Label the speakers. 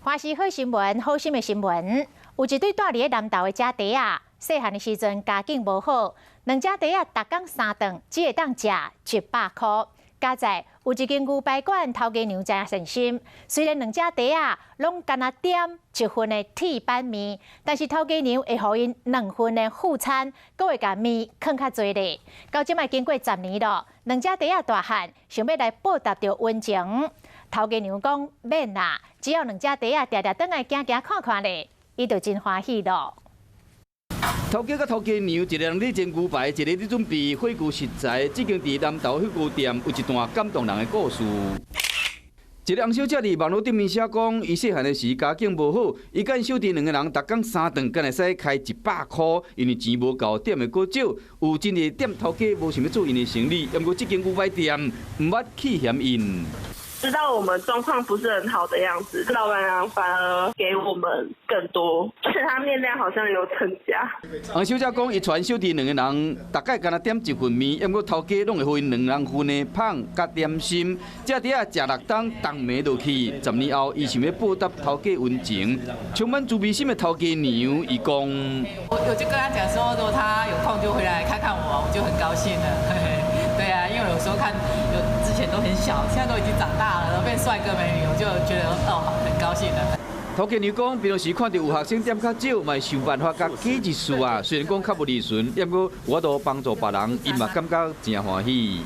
Speaker 1: 欢喜好新闻，好心的新闻。有一对住伫南投的家弟仔，细汉的时阵家境无好，两家弟仔逐工3顿只会当食100块。加在有一间牛排馆头家娘真善心，虽然两家弟仔拢干那点1份的铁板面，但是头家娘会予因2份的副餐，阁会甲面放较侪咧。到即摆经过10年咯，两家弟仔大汉想要来报答着恩情。头家娘讲免啦，只要两家弟仔常常倒来行行看看咧，伊就真欢喜咯。
Speaker 2: 头家甲头家娘，一个人咧煎牛排，一个咧准备火锅食材，这间伫南投火锅店有一段感动人的故事。一个洪小姐伫网络顶面写讲，伊细汉的时家境无好，伊甲因小弟两个人，逐工3顿，敢会使开100块，因为钱无够，点的过少。有真个店头家无想要做因的生意，不过这间牛排店唔捌弃嫌因。
Speaker 3: 知道我们状况不是很好的样子，老板娘反而给我们更多，而且他面量好像有增加。
Speaker 2: 洪小姐讲，伊传小弟两个人，大概敢若点1份面，不过头家拢会分2人份的胖甲点心，这底下食6顿，冻暝落去。10年后，伊想要报答头家恩情，充满慈悲心的头家娘，伊讲，
Speaker 4: 我就跟他讲说，如果他有空就回来看看我，我就很高兴了。对啊，因为有时候看之前都很小，现在都已经长大了，然后变帅哥美女，我就觉得很高兴了。
Speaker 2: 头家娘讲，平时看到有学生点较少，嘛想办法甲记一次啊。虽然讲较不利顺，不过我都帮助别人，伊嘛感觉真欢喜。